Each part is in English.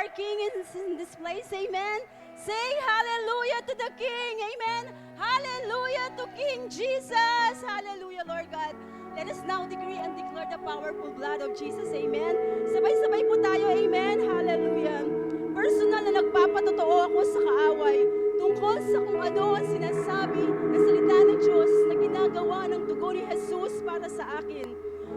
our King is in this place. Amen. Say hallelujah to the King. Amen. Hallelujah to King Jesus. Hallelujah, Lord God. Let us now decree and declare the powerful blood of Jesus. Amen. Sabay-sabay po tayo. Amen. Hallelujah. Personal na nagpapatotoo ako sa kaaway tungkol sa kung ano ang sinasabi na salita ng Diyos na ginagawa ng dugo ni Jesus para sa akin.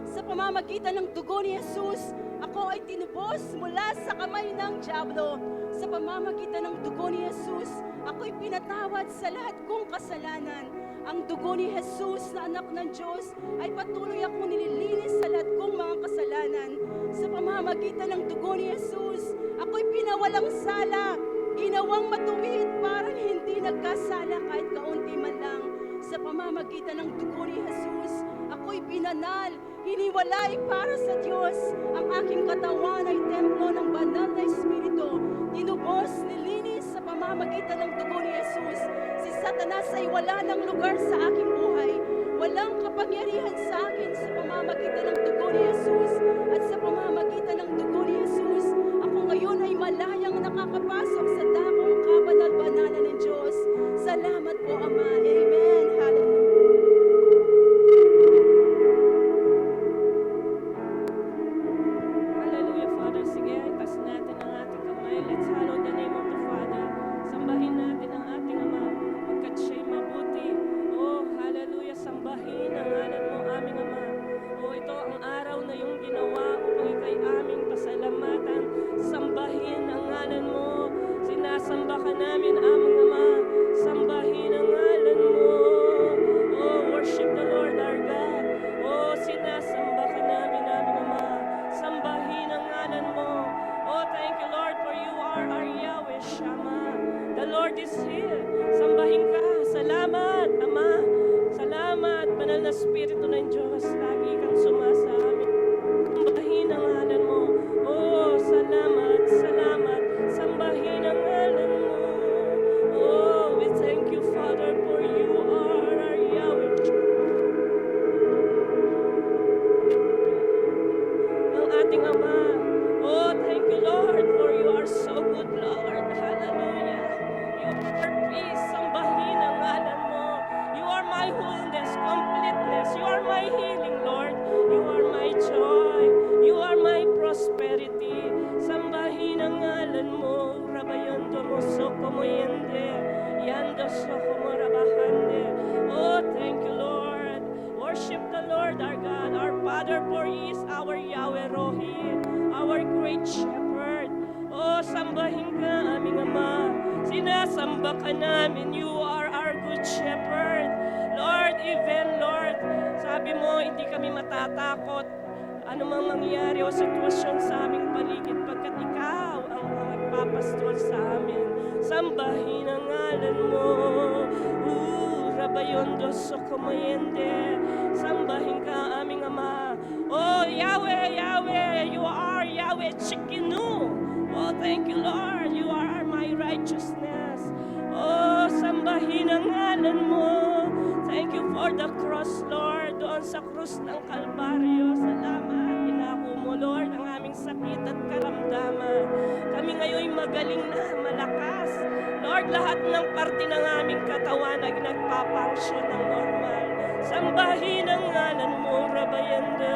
Sa pamamagitan ng dugo ni Jesus, ako ay tinubos mula sa kamay ng Diablo. Sa pamamagitan ng dugo ni Jesus, ako'y pinatawad sa lahat kong kasalanan. Ang dugo ni Jesus na anak ng Diyos ay patuloy akong nililinis sa lahat kong mga kasalanan. Sa pamamagitan ng dugo ni Jesus, ako'y pinawalang sala, ginawang matuwid para hindi nagkasala kahit kaunti man lang. Sa pamamagitan ng dugo ni Jesus, ako'y binanal, hiniwalay para sa Diyos. Ang aking katawan ay templo ng banal na Espiritu. Tinubos, nilinis sa pamamagitan ng dugo ni Jesus. Si Satanas ay wala ng lugar sa aking buhay. Walang kapangyarihan sa akin sa pamamagitan ng dugo ni Jesus. At sa pamamagitan ng dugo ni Jesus, ako ngayon ay malayang nakakapasok sa dakong kabanal-banalan ng Diyos. Salamat po, Ama. Amen. Hallelujah. Hallelujah, Father. Sige, itas natin ang ating kamay. Let's hallow the name of the Father. Sambahin natin ang ating Ama, pagkat siya'y mabuti. Oh, hallelujah, sambahin ang ngalan mo, aming Ama. Oh, ito ang araw na iyong ginawa upang ikay aming pasalamatan. Sambahin ang ngalan mo. Sinasamba ka namin, aming Ama. Sambahin ang ngalan mo. Oh, worship the Lord our God. Oh, sinasamba ka namin, aming Ama. Sambahin ang ngalan mo. Oh, thank you, Lord, for you are our Yahweh Shammah. The Lord is here. Sambahin ka. Salamat, Ama. Salamat, banal na Espiritu ng Diyos. Lagi kang sumasa amin. Sambahin ang ngalan mo. Oh, salamat, salamat. Sambahin ang ngalan mo. Oh, we thank you, Father, for you are our Yahweh. Ang ating Ama. Oh, thank you, Lord, for you are so good, Lord. Hallelujah. You are peace. Sambahin ang ngalan mo. You are my wholeness, completeness. You are my healing, Lord. You are my joy. You are my prosperity. Sambahin ang ngalan mo. Rabayondo mo soko mo yende. Yando soko mo rabahande. Oh, thank you, Lord. Worship the Lord our God, our Father, for He is our Yahweh Rohi, our great shepherd. Oh, sambahin ka, aming Ama. Sinasamba ka namin. You are our good shepherd. Lord, even, Lord, sabi mo, hindi kami matatakot anumang mangyari o sitwasyon sa aming paligid pagkat ikaw ang magpapastol sa amin. Sambahin ang ngalan mo. Rabayondo Sokomayende. Sambahin ka, aming Ama. Oh, Yahweh, Yahweh, you are Yahweh Chikinu. Oh, thank you, Lord. You are my righteousness. Oh, sambahin ang ngalan mo. Thank you for the cross, Lord. Doon sa krus ng Kalbaryo. Salamat. Inako mo, Lord, ang aming sakit at karamdaman. Kami ngayon magaling na, malakas. Lord, lahat ng parte ng aming katawan ay nagpapangsyon ng normal. Sambahin ang ngalan mo, Rabayende.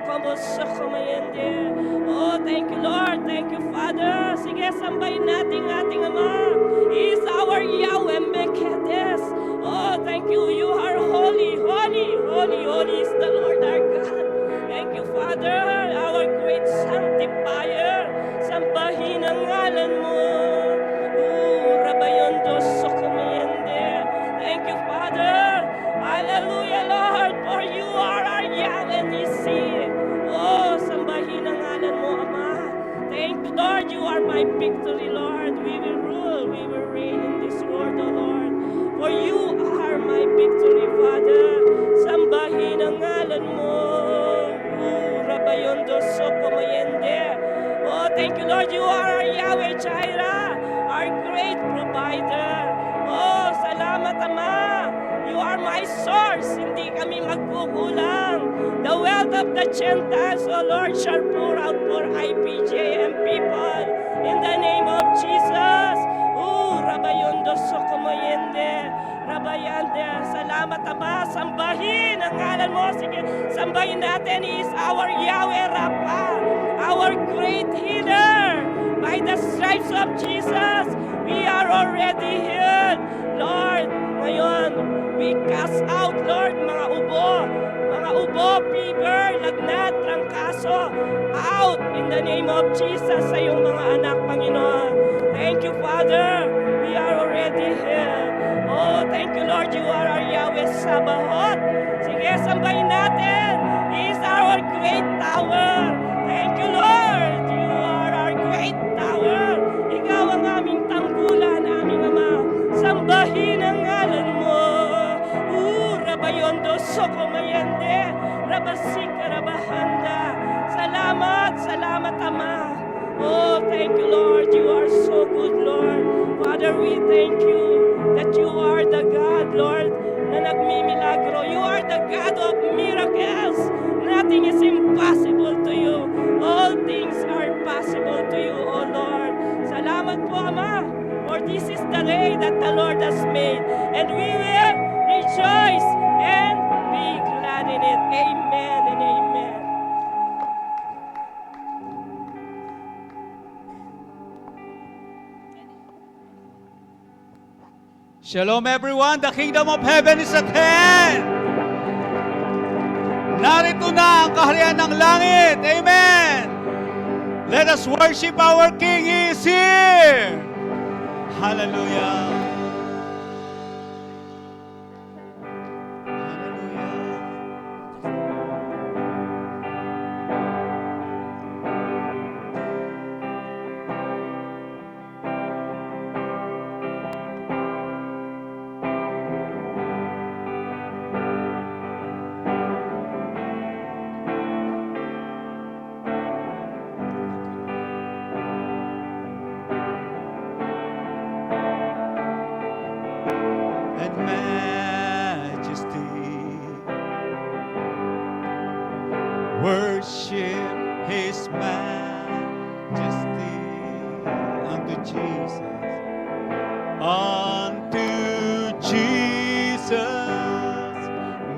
Kamusta kumayende. Oh, thank you, Lord. Thank you, Father. Sige, sambahin natin ating Ama. He is our Yahweh Mekedes. Oh, thank you. You are holy, holy, holy, holy is the Lord our God. Thank you, Father, our great sanctifier. Sambahin ang ngalan mo. Rabayondo Sokomayende. Thank you, Father. Hallelujah, Lord, for you are our Yahweh Nissi. Oh, sambahin ang ngalan mo, Ama. Thank you, Lord, you are my victory, Lord. We will rule, we will reign in this world, O Lord. For you are my victory, Father. Sambahin ang ngalan mo. Rabayondo Sokomayende. Oh, thank you, Lord, you are our Yahweh Jireh, our great provider. Oh, salamat, Ama. You are my source. Hindi kami magkukulang. The wealth of the Gentiles, O Lord, shall pour out for IPJ and people In the name of Jesus. Rabayondo Sokomoyende. Rabayande. Salamat, Ama. Sambahin ang ngalan mo. Sige, sambahin natin. He is our Yahweh Rapha, our great healer. By the stripes of Jesus, we are already healed. Lord, ngayon, we cast out, Lord, mga ubo, fever, lagnat, trangkaso, out in the name of Jesus sa iyong mga anak, Panginoon. Thank you, Father. We are already healed. Oh, thank you, Lord. You are our Yahweh Sabaoth. Sige, sambahin natin. He is our great tower. Thank you, Lord. You are our great tower. Ikaw ang aming tanggulan, aming Ama. Sambahin ang ngalan mo. Rabayondo Sokomayende. Rabasika Rabahanda. Salamat, salamat, Ama. Oh, thank you, Lord. You are so good, Lord. Father, we thank you that you are the God, Lord, na nagmimilagro. You are the God of miracles. Nothing is impossible to you. All things are possible to you, O Lord. Salamat po, Ama, for this is the day that the Lord has made, and we will rejoice and be glad in it. Amen and amen. Shalom everyone, the kingdom of heaven is at hand. Narito na ang kaharian ng langit. Amen. Let us worship our King. He is here. Hallelujah. And majesty, worship His majesty unto Jesus, unto Jesus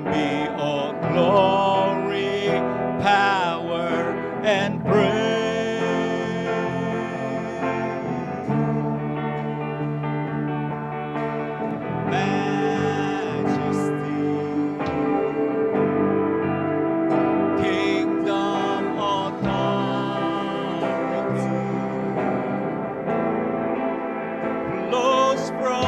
be all glory, power, and praise. Flows from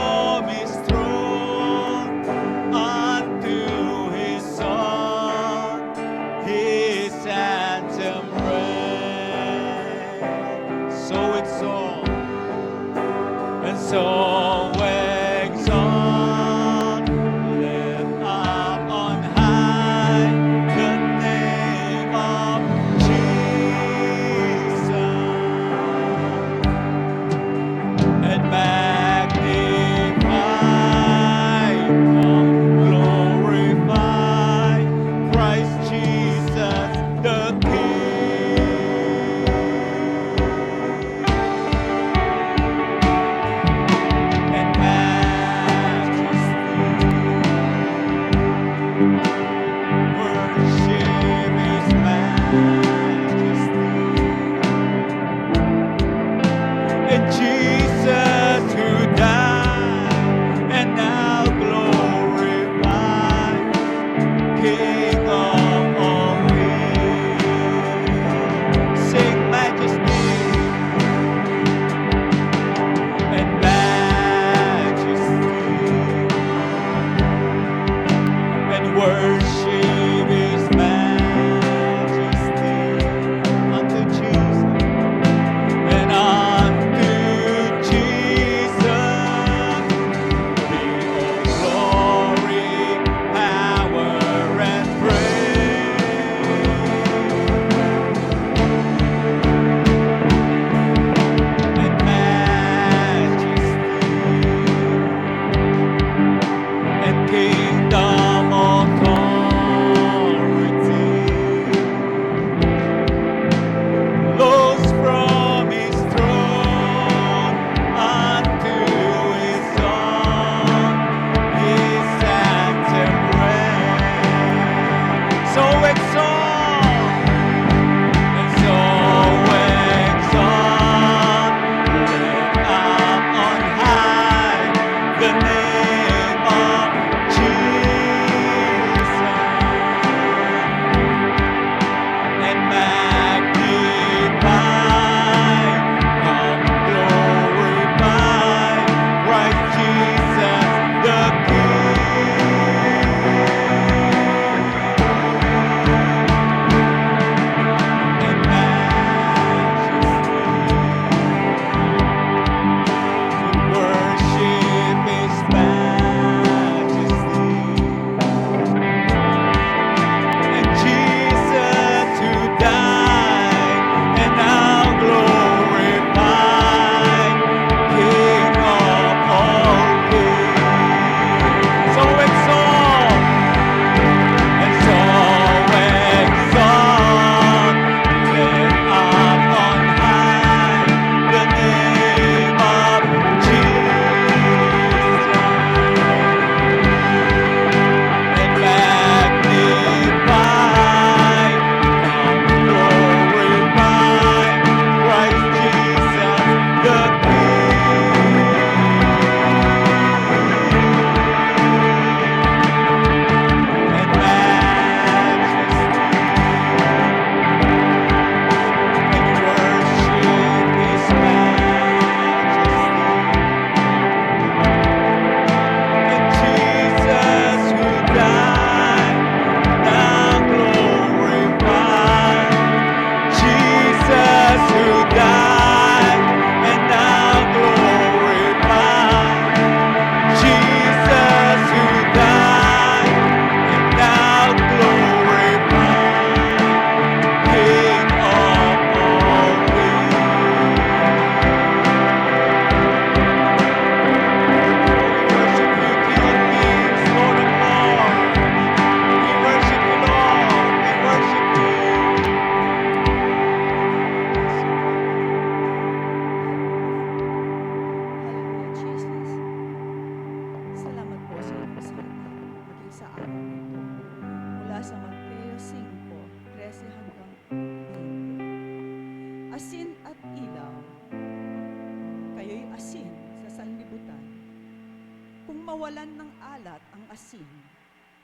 nawalan ng alat ang asin,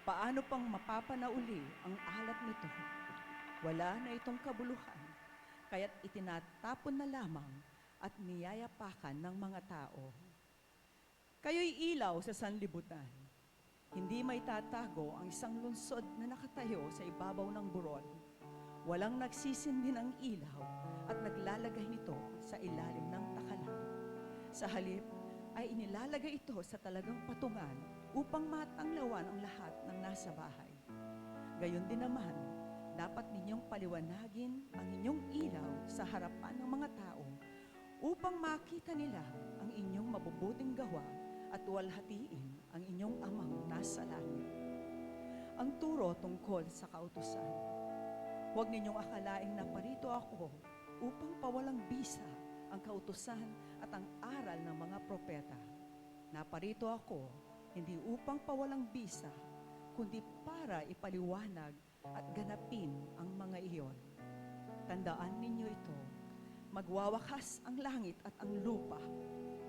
paano pang mapapanauli ang alat nito? Wala na itong kabuluhan, kaya't itinatapon na lamang at niyayapakan ng mga tao. Kayo'y ilaw sa sanlibutan. Hindi may tatago ang isang lungsod na nakatayo sa ibabaw ng burol. Walang nagsisindi ng ilaw at naglalagay nito sa ilalim ng takalan. Sa halip ay inilalagay ito sa talagang patungan upang matanglawan ang lahat ng nasa bahay. Gayon din naman, dapat ninyong paliwanagin ang inyong ilaw sa harapan ng mga tao upang makita nila ang inyong mabubuting gawa at walhatiin ang inyong amang nasa langit. Ang turo tungkol sa kautusan. Huwag ninyong akalaing naparito ako upang pawalang bisa ang kautusan at ang aral ng mga propeta. Naparito ako hindi upang pawalang bisa, kundi para ipaliwanag at ganapin ang mga iyon. Tandaan ninyo ito, magwawakas ang langit at ang lupa,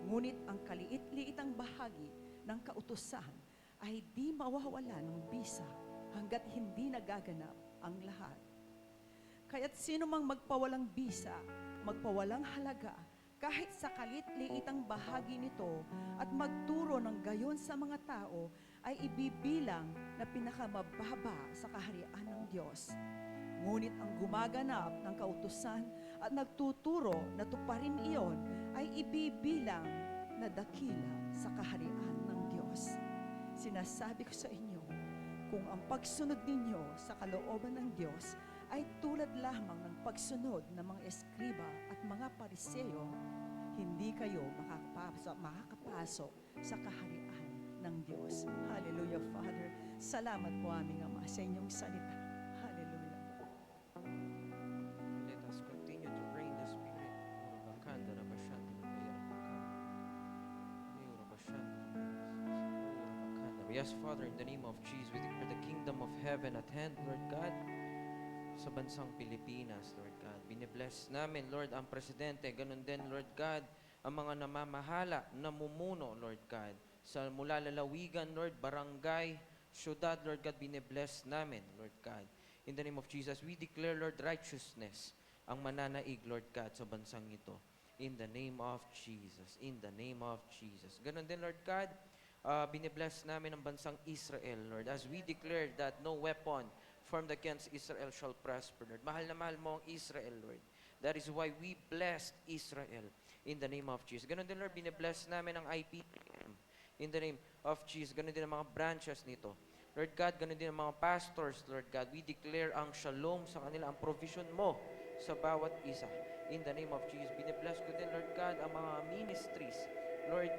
ngunit ang kaliit-liitang bahagi ng kautusan ay di mawawala ng bisa hanggat hindi nagaganap ang lahat. Kaya't sino mang magpawalang bisa, magpawalang halaga, kahit sa kalit-liitang bahagi nito at magturo ng gayon sa mga tao, ay ibibilang na pinakamababa sa kaharian ng Diyos. Ngunit ang gumaganap ng kautusan at nagtuturo na tuparin iyon ay ibibilang na dakila sa kaharian ng Diyos. Sinasabi ko sa inyo, kung ang pagsunod ninyo sa kalooban ng Diyos ay tulad lamang ng pagsunod ng mga eskriba at mga pariseo, hindi kayo makakapasok sa kaharian ng Diyos. Hallelujah, Father. Salamat po aming Ama sa inyong salita. Hallelujah. Let us continue to pray in the Spirit. Yes, Father, in the name of Jesus, we declare the kingdom of heaven at hand, Lord God, sa bansang Pilipinas, Lord God. Binibless namin, Lord, ang presidente. Ganun din, Lord God, ang mga namamahala, namumuno, Lord God, sa mula lalawigan, Lord, barangay, syudad, Lord God, binibless namin, Lord God. In the name of Jesus, we declare, Lord, righteousness ang mananaig, Lord God, sa bansang ito. In the name of Jesus. In the name of Jesus. Ganun din, Lord God, binibless namin ang bansang Israel, Lord, as we declare that no weapon formed against Israel shall prosper, Lord. Mahal na mahal mo ang Israel, Lord. That is why we blessed Israel in the name of Jesus. Ganun din, Lord, binibless namin ang IPM in the name of Jesus. Ganun din ang mga branches nito. Lord God, ganun din ang mga pastors, Lord God. We declare ang shalom sa kanila, ang provision mo sa bawat isa. In the name of Jesus, binibless ko din, Lord God, ang mga ministries, Lord,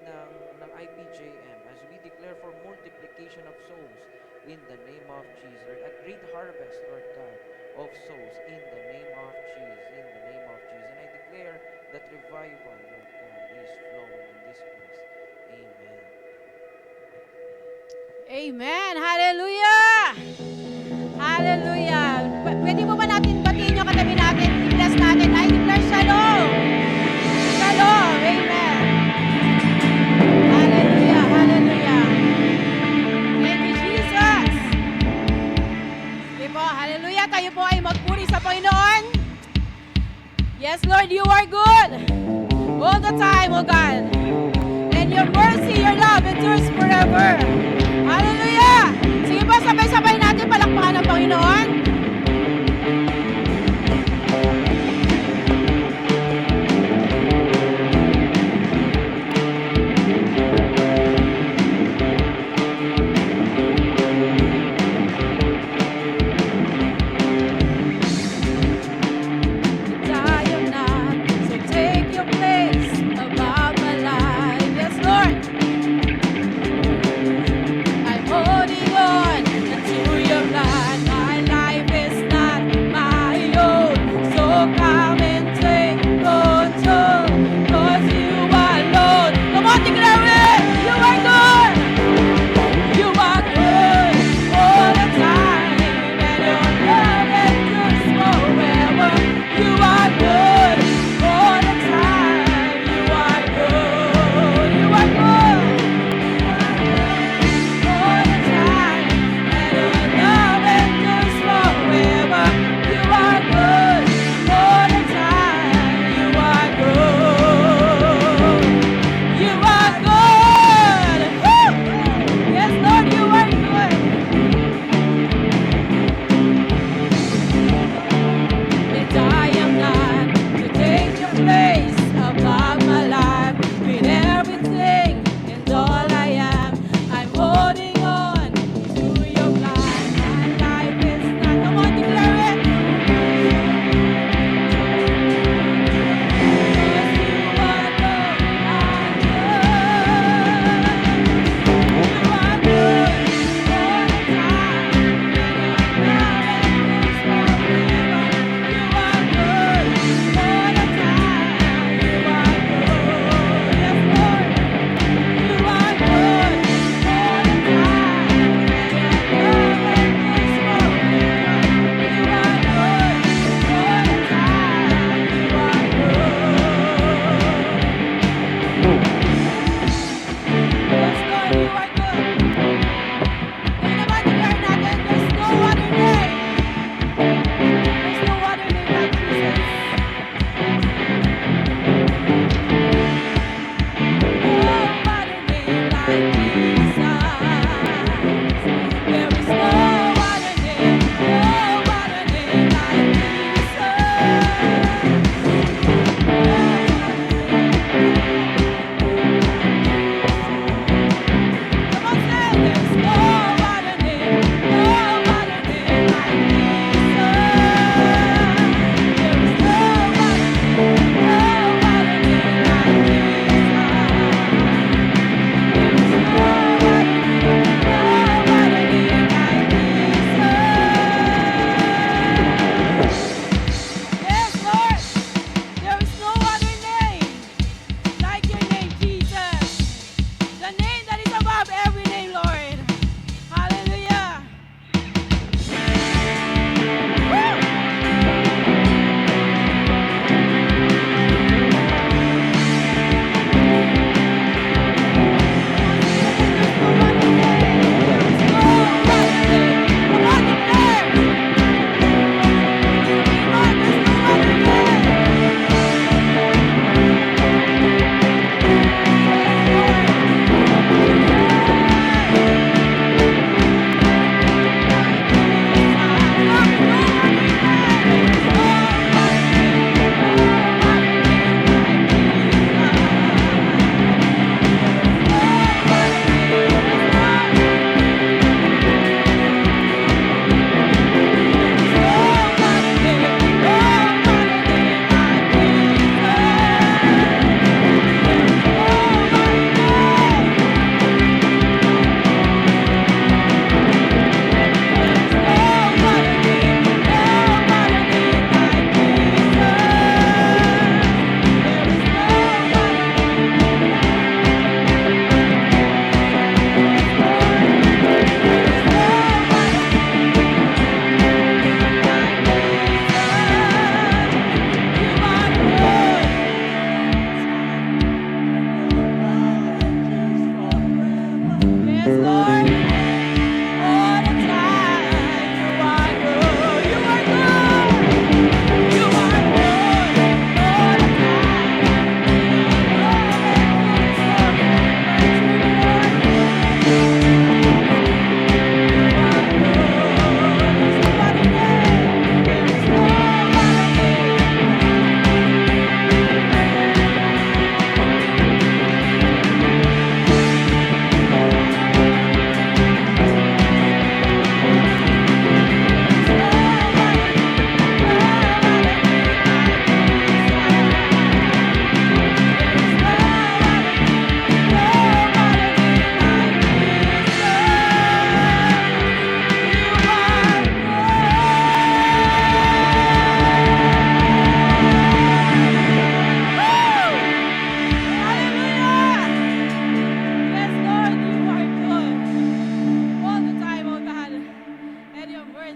ng IPJM, as we declare for multiplication of souls in the name of Jesus. Lord, a great harvest, Lord God, of souls in the name of Jesus, in the name of Jesus. And I declare that revival, Lord God, is flowing in this place. Amen. Amen. Hallelujah. Hallelujah. Pwede mo ba natin batiin yung katabi natin? I-bless natin. I declare shalom. Shalom. Amen. Hallelujah. Hallelujah. Thank you, Jesus. Okay po. Hallelujah. Tayo po ay magpuri sa Panginoon. Yes, Lord, you are good. All the time, oh God. And your mercy, your love endures forever. Hallelujah! Sige po, sabay-sabay natin palakpakan ng Panginoon. I'm holding on to your blood.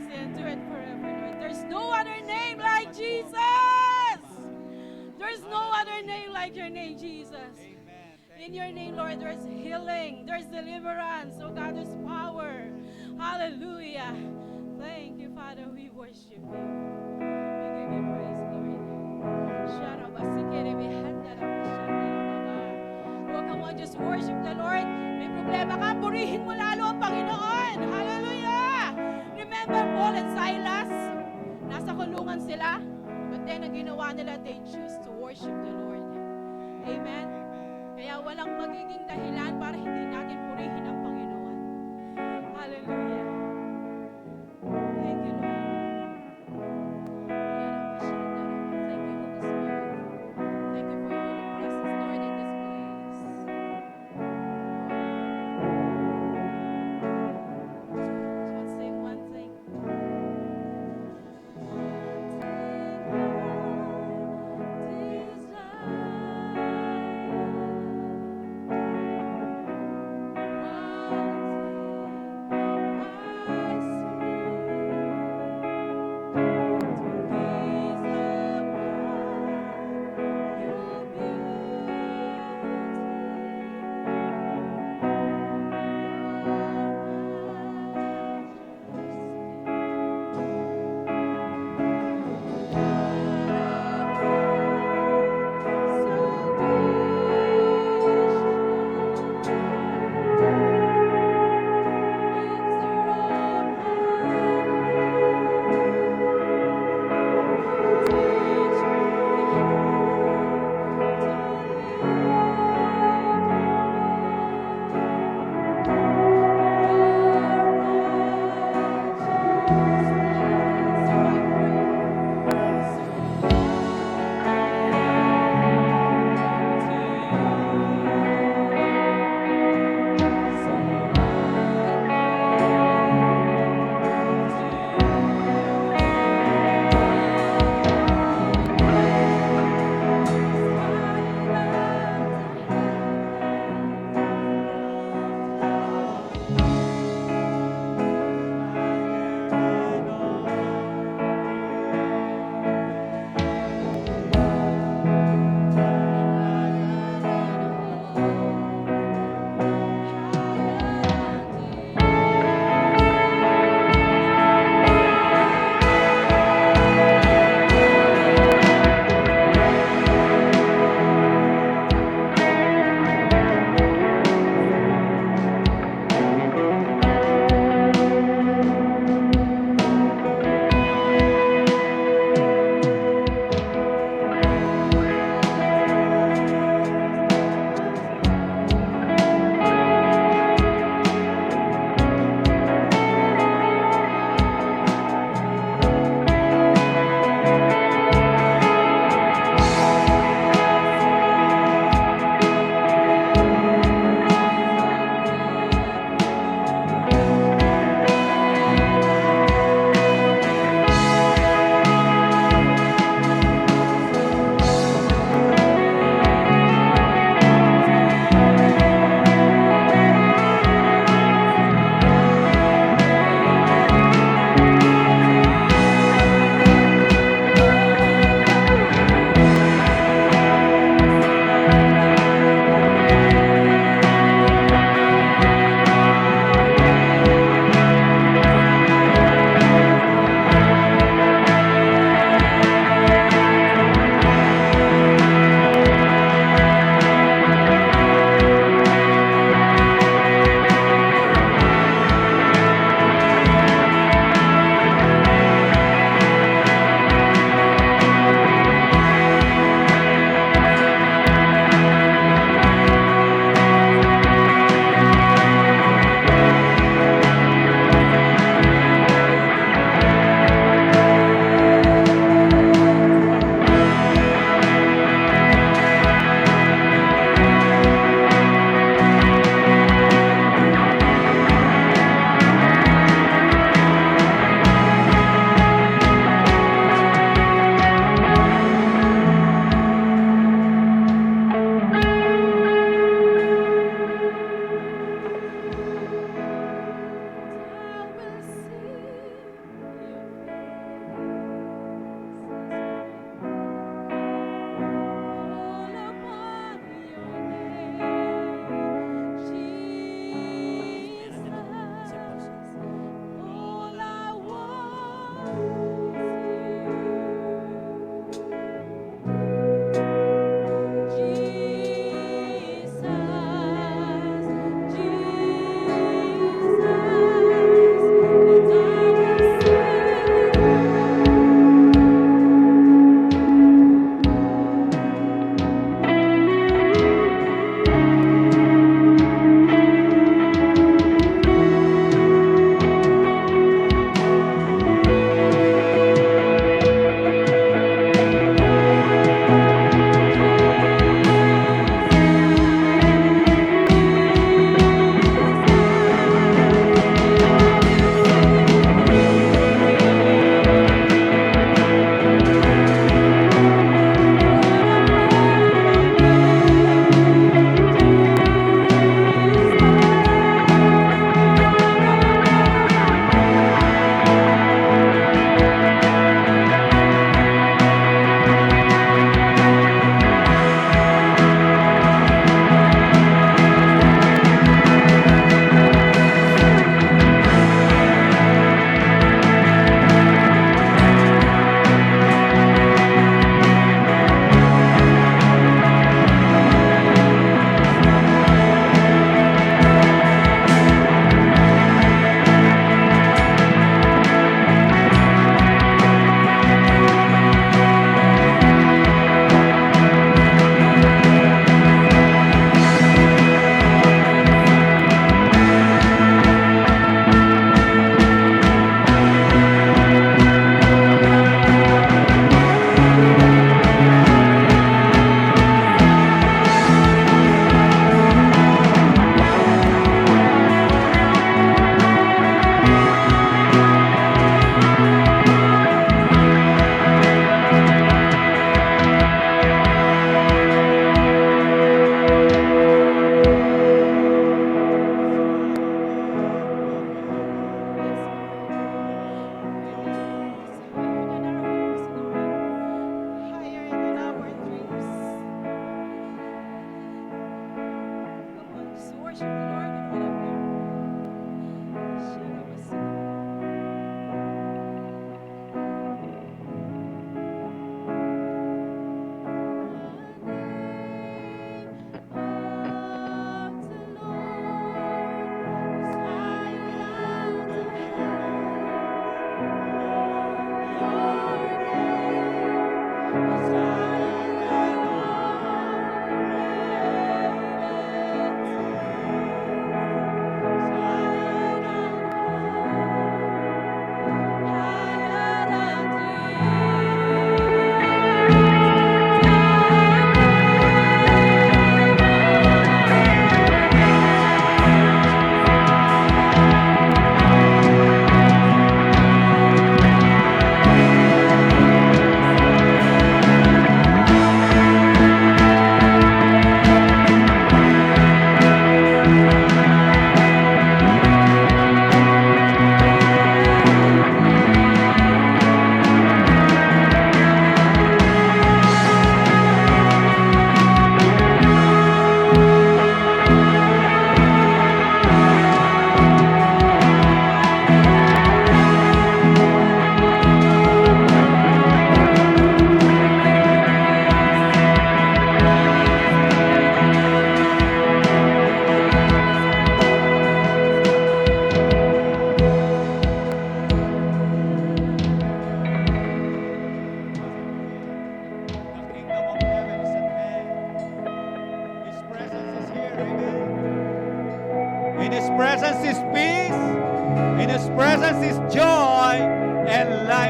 mercy endureth forever, Lord. There's no other name like Jesus. There's no other name like your name, Jesus. In your name, Lord, there's healing, there's deliverance. Oh God, there's power. Hallelujah. Thank you, Father. We worship you. We give you praise, Lord. Oh, come on, just worship the Lord. May problema ka, purihin mo lalo ang Panginoon. Hallelujah. Remember Paul and Silas? Nasa kulungan sila. But then, ang ginawa nila, they choose to worship the Lord. Amen. Kaya walang magiging dahilan para hindi natin purihin ang Panginoon. Hallelujah. Thank you, Lord. Thank you, Holy Spirit. Thank you for your holy presence, Lord, in this place. Just want to sing one thing. One thing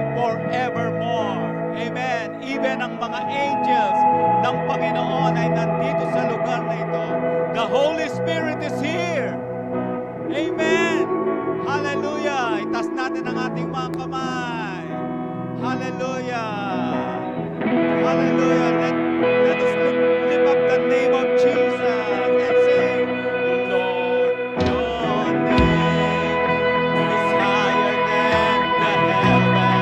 and forevermore. Amen. Even ang mga angels ng Panginoon ay nandito sa lugar na ito. The Holy Spirit is here. Amen. Hallelujah. Itaas natin ang ating mga kamay. Hallelujah. Hallelujah. Let us lift up the name of Jesus and say, Lord, your name is higher than the heaven.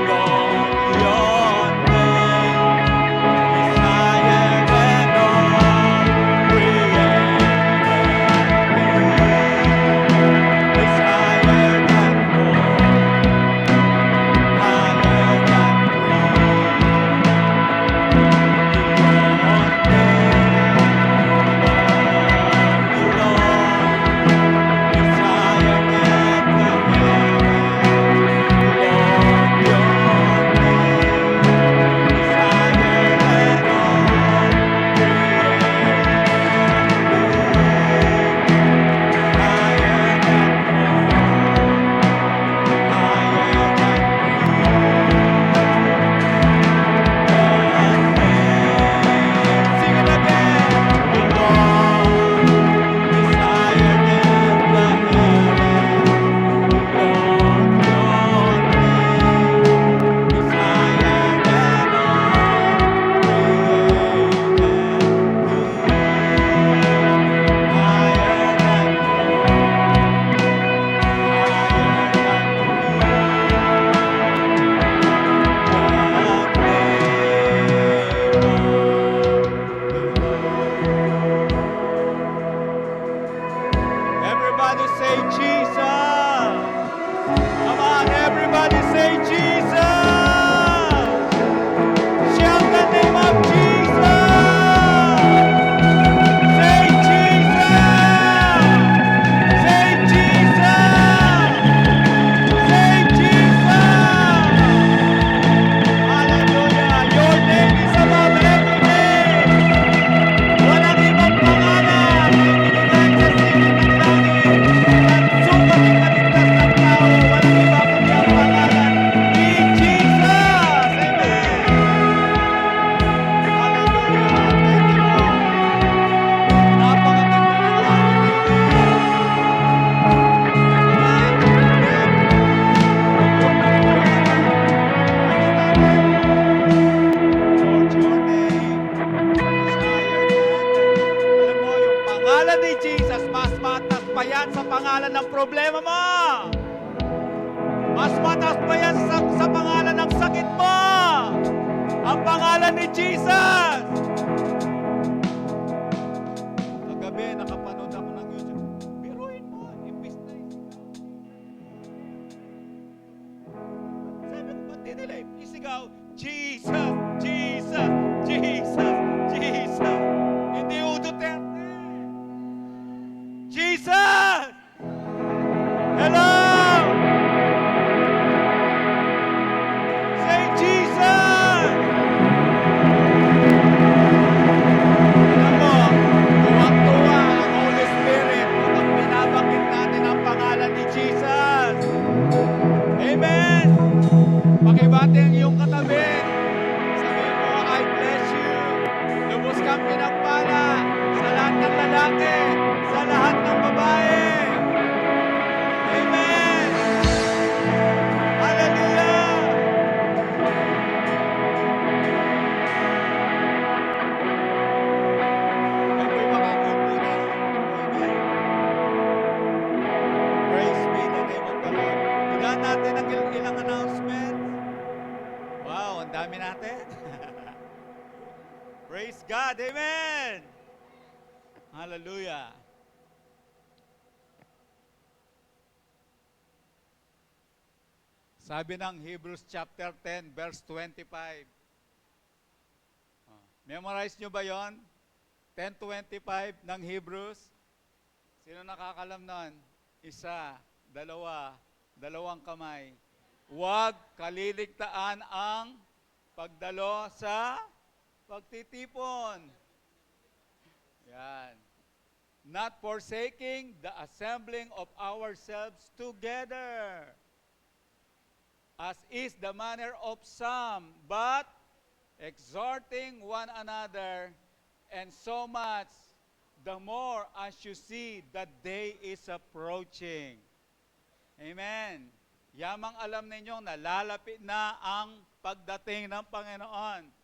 Lord, your name is higher than all created. It's higher than all, higher than Everybody say Jesus. Come on, everybody say Jesus. Shout the name of Jesus. Say Jesus. Say Jesus. Say Jesus. Hallelujah. Your name is above every name. Walang ibang pangalan na ibinigay sa silid ng langit at sumaling kaligtas ng tao. Walang iba kundi ang pangalan ni Jesus. Amen. Hallelujah. Thank you, Lord. Napakaganda ng langit. Lord, your name is higher than. Alam mo, yung pangalan ni Jesus, mas mataas pa yan sa pangalan ng problema mo. Mas mataas pa yan sa pangalan ng sakit mo. Ang pangalan ni Jesus. Kagabi, nakapanood ako ng YouTube. Biruin mo, imbis na isigaw. Sabi ko, ba't di nila isigaw? Jesus, Jesus, Jesus, Jesus. Hindi o Duterte. Jesus! Hello! Say Jesus! Alam mo, tuwang-tuwa ang Holy Spirit kapag binabanggit natin ang pangalan ni Jesus. Amen! Pakibati ang iyong katabi. Sabihin mo, I bless you. Lubos kang pinagpala sa lahat ng lalaki, sa lahat ng babae. Amen! Hallelujah! Kayo'y makakunti na. Amen. Praise be the name of the Lord. Bigyan natin ang ilang announcements. Wow, ang dami natin. Praise God. Amen. Hallelujah. Sabi ng Hebrews chapter 10, verse 25. Memorize nyo ba yon? 10:25 ng Hebrews. Sino nakakalam nun? Isa, dalawa, dalawang kamay. Huwag kaliligtaan ang pagdalo sa pagtitipon. Yan. Not forsaking the assembling of ourselves together. as is the manner of some, but exhorting one another, and so much the more as you see that day is approaching. Amen. Yamang alam ninyong nalalapit na ang pagdating ng Panginoon.